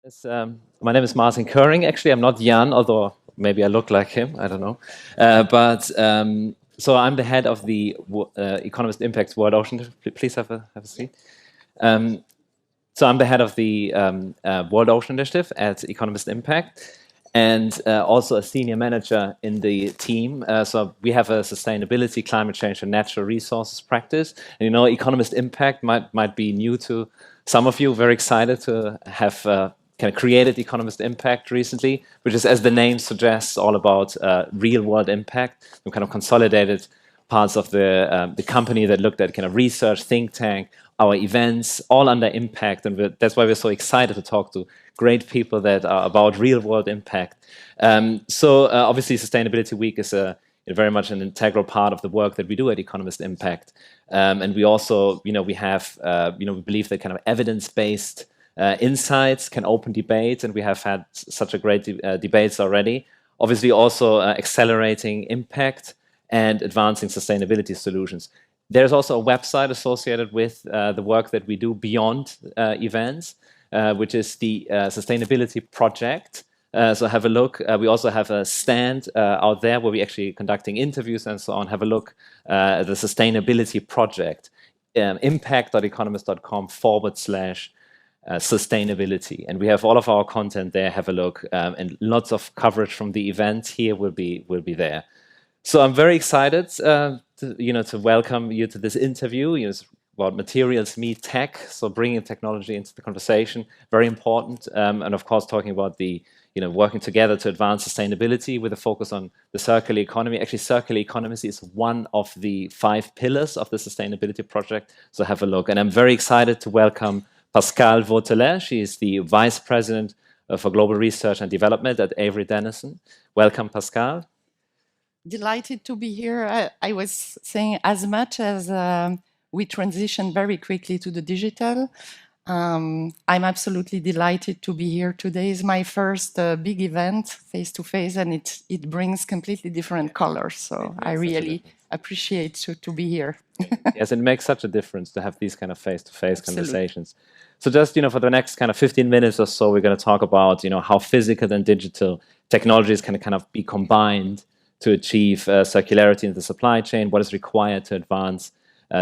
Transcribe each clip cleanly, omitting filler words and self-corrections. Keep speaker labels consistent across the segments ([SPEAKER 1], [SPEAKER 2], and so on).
[SPEAKER 1] Yes, my name is Martin Koehring. Actually, I'm not Jan, although maybe I look like him. I don't know. So I'm the head of the Economist Impact World Ocean. Please have a seat. Um, so I'm the head of the World Ocean Initiative at Economist Impact, and also a senior manager in the team. So we have a sustainability, climate change, and natural resources practice. And Economist Impact might be new to some of you. Very excited to have kind of created Economist Impact recently, which is, as the name suggests, all about real-world impact. We kind of consolidated parts of the company that looked at kind of research, think tank, our events, all under impact. And that's why we're so excited to talk to great people that are about real-world impact. Obviously, Sustainability Week is very much an integral part of the work that we do at Economist Impact. And we also, we believe that kind of evidence-based insights can open debate, and we have had such a great debates already. Obviously, also accelerating impact and advancing sustainability solutions. There's also a website associated with the work that we do beyond events, which is the Sustainability Project. So have a look. We also have a stand out there where we're actually conducting interviews and so on. Have a look at the Sustainability Project, impact.economist.com/sustainability. And we have all of our content there. Have a look. And lots of coverage from the events here will be there. So I'm very excited to welcome you to this interview. It's about materials meet tech, so bringing technology into the conversation, very important. And of course, talking about the working together to advance sustainability with a focus on the circular economy. Actually, circular economy is one of the 5 pillars of the sustainability project. So have a look. And I'm very excited to welcome Pascale Wautelet. She is the Vice President for Global Research and Development at Avery Dennison. Welcome, Pascale.
[SPEAKER 2] Delighted to be here. I was saying, as much as we transition very quickly to the digital, I'm absolutely delighted to be here today. It's my first big event, face-to-face, and it brings completely different colors. So I really appreciate to be here.
[SPEAKER 1] Yes, it makes such a difference to have these kind of face-to-face conversations. So just, for the next kind of 15 minutes or so, we're going to talk about, how physical and digital technologies can kind of be combined to achieve circularity in the supply chain, what is required to advance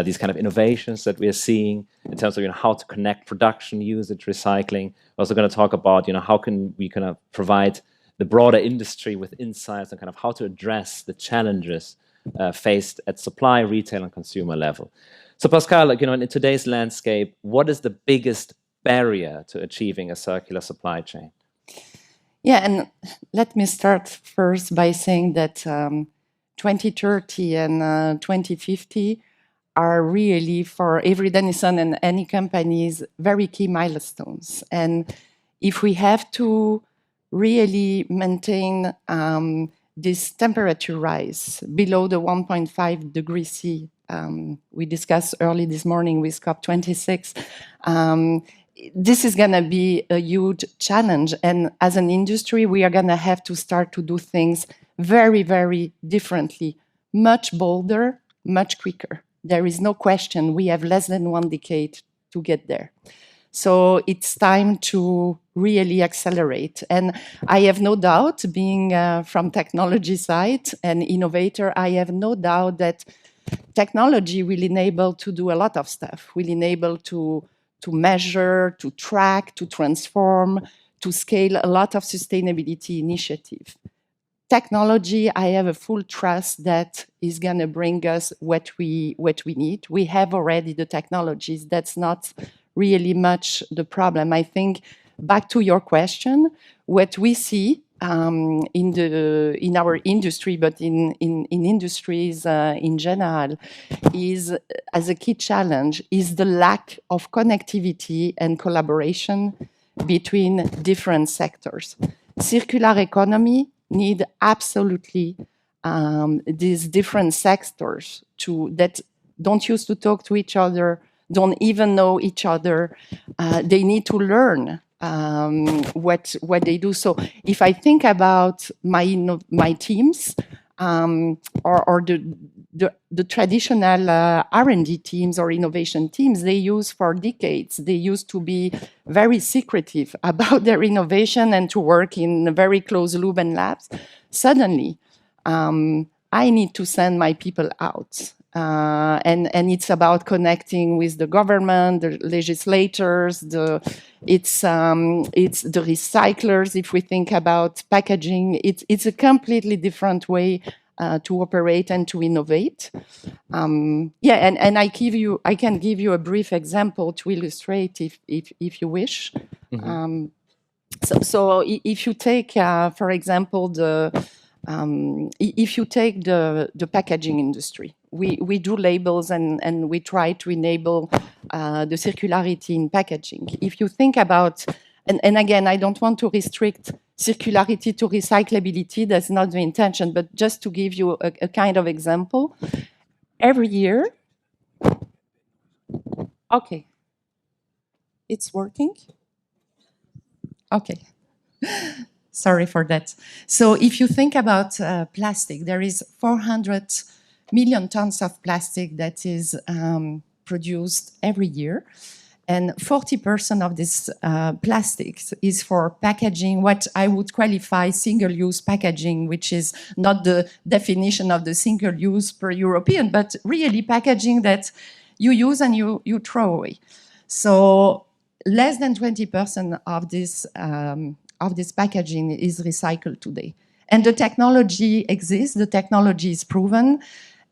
[SPEAKER 1] these kind of innovations that we are seeing in terms of how to connect production, usage, recycling. We're also going to talk about how can we kind of provide the broader industry with insights and kind of how to address the challenges faced at supply, retail, and consumer level. So Pascal, in today's landscape, what is the biggest barrier to achieving a circular supply chain?
[SPEAKER 2] Yeah, and let me start first by saying that 2030 and 2050 are really, for Avery Dennison and any companies, very key milestones. And if we have to really maintain this temperature rise below the 1.5 degrees C, we discussed early this morning with COP26, this is going to be a huge challenge. And as an industry, we are going to have to start to do things very, very differently, much bolder, much quicker. There is no question. We have less than 1 decade to get there. So it's time to really accelerate. And I have no doubt, being from technology side and innovator, I have no doubt that technology will enable to do a lot of stuff, will enable to measure, to track, to transform, to scale a lot of sustainability initiatives. Technology, I have a full trust that is going to bring us what we need. We have already the technologies. That's not really much the problem. I think, back to your question, what we see in our industry, but in industries in general, is, as a key challenge, is the lack of connectivity and collaboration between different sectors. Circular economy need absolutely these different sectors that don't used to talk to each other, don't even know each other. They need to learn what they do. So if I think about my teams or the traditional R&D teams or innovation teams, they use for decades. They used to be very secretive about their innovation and to work in a very close loop and labs. Suddenly, I need to send my people out. And it's about connecting with the government, the legislators, it's the recyclers. If we think about packaging, it's a completely different way to operate and to innovate. Yeah, and I can give you a brief example to illustrate if you wish. Mm-hmm. So if you take, for example, if you take the packaging industry, we do labels and we try to enable the circularity in packaging. If you think about, and again, I don't want to restrict circularity to recyclability, that's not the intention, but just to give you a kind of example, every year, okay, it's working? Okay. Sorry for that. So if you think about plastic, there is 400 million tons of plastic that is produced every year. And 40% of this plastics is for packaging, what I would qualify single-use packaging, which is not the definition of the single-use per European, but really packaging that you use and you throw away. So less than 20% of this packaging is recycled today. And the technology exists, the technology is proven,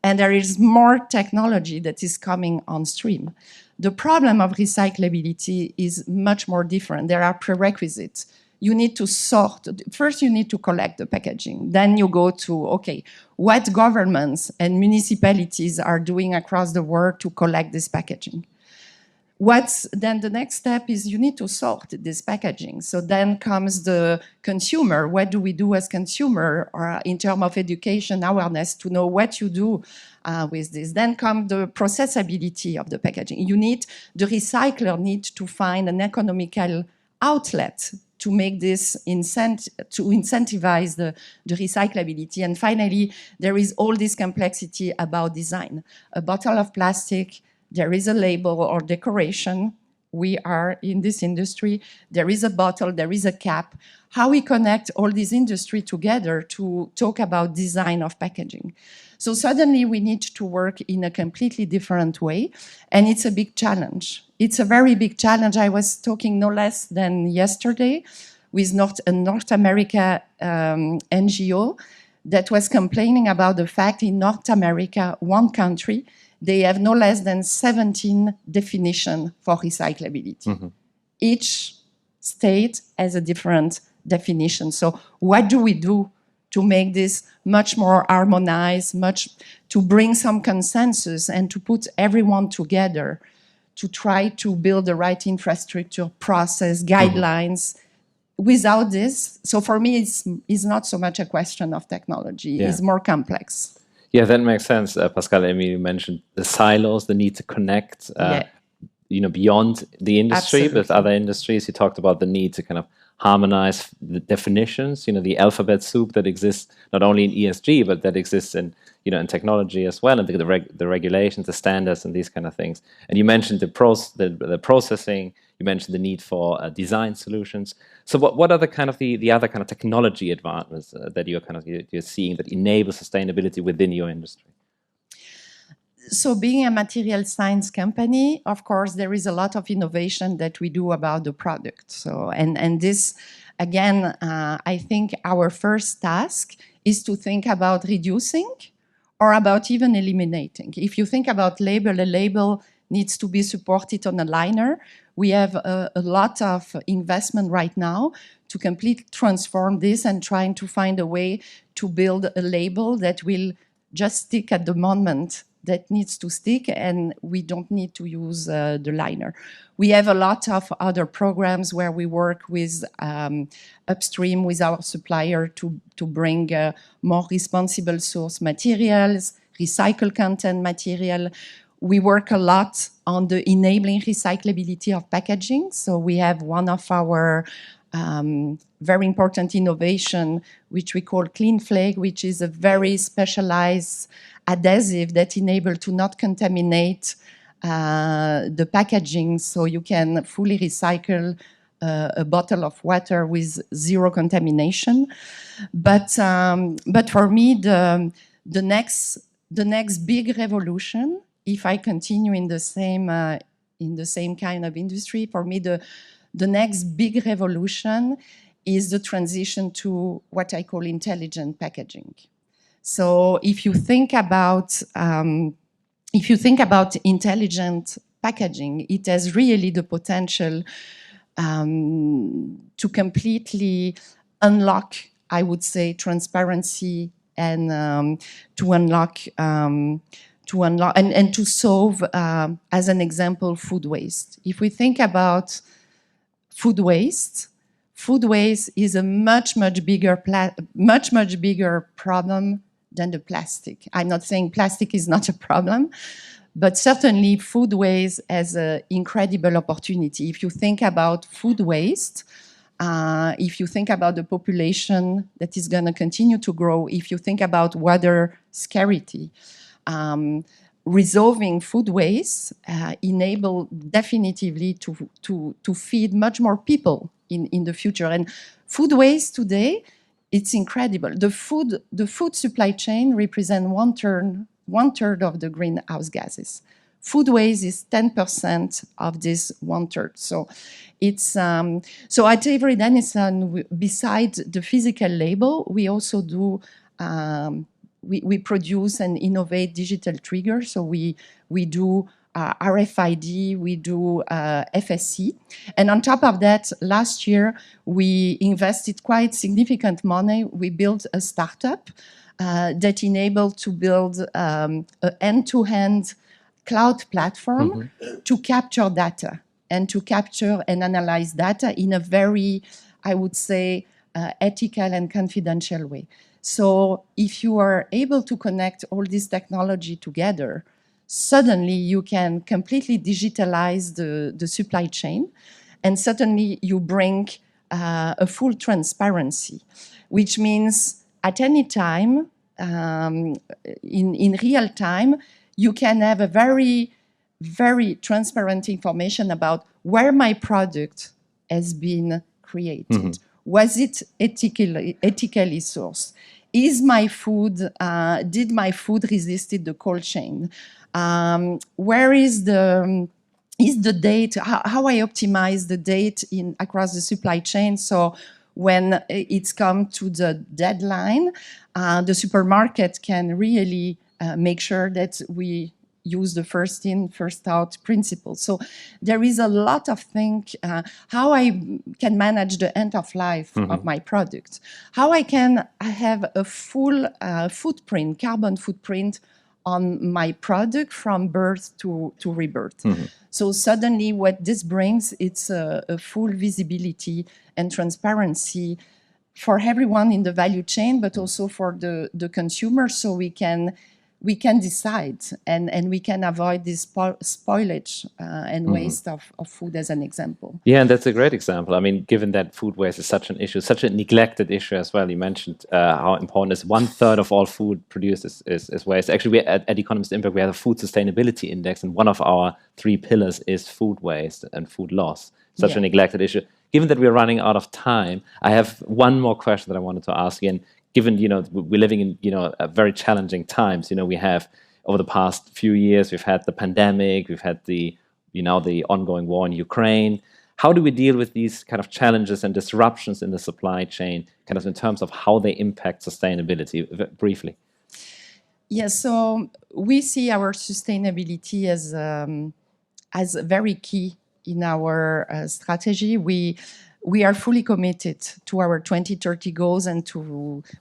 [SPEAKER 2] and there is more technology that is coming on stream. The problem of recyclability is much more different. There are prerequisites. You need to sort. First, you need to collect the packaging. Then you go to, okay, what governments and municipalities are doing across the world to collect this packaging? Then the next step is you need to sort this packaging. So then comes the consumer. What do we do as consumer or in terms of education awareness to know what you do with this? Then comes the processability of the packaging. The recycler needs to find an economical outlet to make this to incentivize the recyclability. And finally, there is all this complexity about design. A bottle of plastic, there is a label or decoration. We are in this industry. There is a bottle, there is a cap. How we connect all these industry together to talk about design of packaging. So suddenly we need to work in a completely different way, and it's a big challenge. It's a very big challenge. I was talking no less than yesterday with a North America NGO that was complaining about the fact in North America, one country, they have no less than 17 definitions for recyclability. Mm-hmm. Each state has a different definition. So what do we do to make this much more harmonized, to bring some consensus and to put everyone together to try to build the right infrastructure, process, guidelines? Mm-hmm. Without this, so for me, it's not so much a question of technology. Yeah. It's more complex.
[SPEAKER 1] Yeah, that makes sense, Pascal. I mean, you mentioned the silos, the need to connect, beyond the industry. Absolutely. With other industries. You talked about the need to kind of harmonize the definitions. The alphabet soup that exists not only in ESG, but that exists in in technology as well, and the regulations, the standards, and these kind of things. And you mentioned the processing. You mentioned the need for design solutions. So what are the other kind of technology advancements that you're seeing that enable sustainability within your industry?
[SPEAKER 2] So being a material science company, of course, there is a lot of innovation that we do about the product. So and this, again, I think our first task is to think about reducing or about even eliminating. If you think about a label needs to be supported on a liner. We have a lot of investment right now to completely transform this and trying to find a way to build a label that will just stick at the moment that needs to stick, and we don't need to use the liner. We have a lot of other programs where we work with upstream with our supplier to bring more responsible source materials, recycled content material. We work a lot on the enabling recyclability of packaging. So we have one of our very important innovation, which we call Clean Flake, which is a very specialized adhesive that enable to not contaminate the packaging, so you can fully recycle a bottle of water with zero contamination. But for me, the next big revolution, if I continue in the same kind of industry, for me the next big revolution is the transition to what I call intelligent packaging. So if you think about intelligent packaging, it has really the potential to completely unlock, I would say, transparency and to unlock and to solve, as an example, food waste. If we think about food waste is a much bigger problem than the plastic. I'm not saying plastic is not a problem, but certainly food waste has an incredible opportunity. If you think about food waste, if you think about the population that is going to continue to grow, if you think about water scarcity, resolving food waste enable definitively to feed much more people in the future. And food waste today, it's incredible. The food supply chain represents one third of the greenhouse gases. Food waste is 10% of this 1/3. So it's so at Avery Dennison, besides the physical label, we also do we produce and innovate digital triggers. So we do RFID, we do FSC. And on top of that, last year, we invested quite significant money. We built a startup that enabled to build an end-to-end cloud platform to capture data and to capture and analyze data in a very, I would say, ethical and confidential way. So if you are able to connect all this technology together, suddenly you can completely digitalize the supply chain, and suddenly you bring a full transparency, which means at any time, in real time, you can have a very, very transparent information about where my product has been created. Was it ethically sourced? Is my food, did my food resisted the cold chain? Where is the date? How I optimize the date across the supply chain? So when it's come to the deadline, the supermarket can really make sure that we use the first in, first out principle. So there is a lot of things, how I can manage the end of life of my product, how I can have a full footprint, carbon footprint on my product from birth to rebirth. So suddenly what this brings, it's a full visibility and transparency for everyone in the value chain, but also for the consumer, so we can decide and we can avoid this spoilage and waste of food, as an example.
[SPEAKER 1] Yeah, and that's a great example. I mean, given that food waste is such an issue, such a neglected issue as well, you mentioned how important is 1/3 of all food produced is waste. Actually, at Economist Impact, we have a food sustainability index, and one of our 3 pillars is food waste and food loss, such a neglected issue. Given that we're running out of time, I have one more question that I wanted to ask you. And given, we're living in, very challenging times, we have over the past few years, we've had the pandemic, we've had the ongoing war in Ukraine. How do we deal with these kind of challenges and disruptions in the supply chain, kind of in terms of how they impact sustainability, briefly?
[SPEAKER 2] Yes, so we see our sustainability as very key in our strategy. We are fully committed to our 2030 goals, and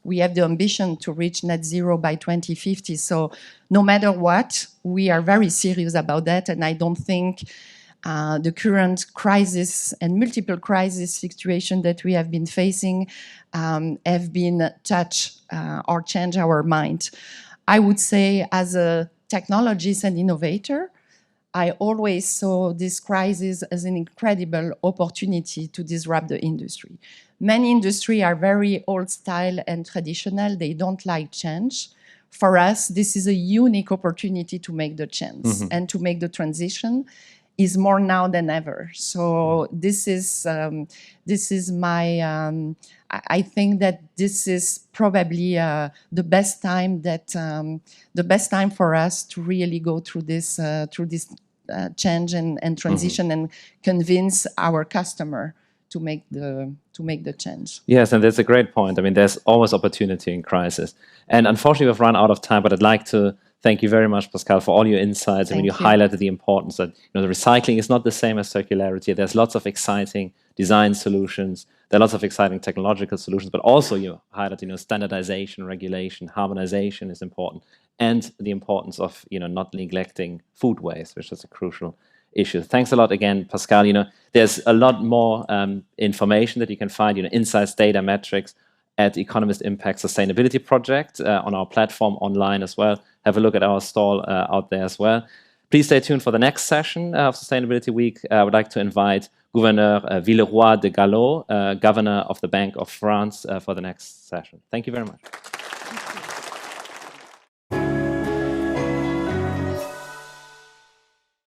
[SPEAKER 2] we have the ambition to reach net zero by 2050. So no matter what, we are very serious about that. And I don't think the current crisis and multiple crisis situation that we have been facing have been touched or changed our mind. I would say, as a technologist and innovator, I always saw this crisis as an incredible opportunity to disrupt the industry. Many industries are very old style and traditional. They don't like change. for us, this is a unique opportunity to make the change and to make the transition is more now than ever. So this is my. I think that this is probably the best time for us to really go through this change and transition and convince our customer to make the change.
[SPEAKER 1] Yes, and that's a great point. I mean, there's always opportunity in crisis. And unfortunately, we've run out of time, but I'd like to thank you very much, Pascal, for all your insights. I mean, you highlighted the importance that the recycling is not the same as circularity. There's lots of exciting design solutions. There are lots of exciting technological solutions, but also you highlighted, standardization, regulation, harmonization is important, and the importance of, not neglecting food waste, which is a crucial issue. Thanks a lot again, Pascal. There's a lot more information that you can find, insights, data, metrics at Economist Impact Sustainability Project on our platform online as well. Have a look at our stall out there as well. Please stay tuned for the next session of Sustainability Week. I would like to invite Gouverneur Villeroy de Galhau, Governor of the Bank of France, for the next session. Thank you very much.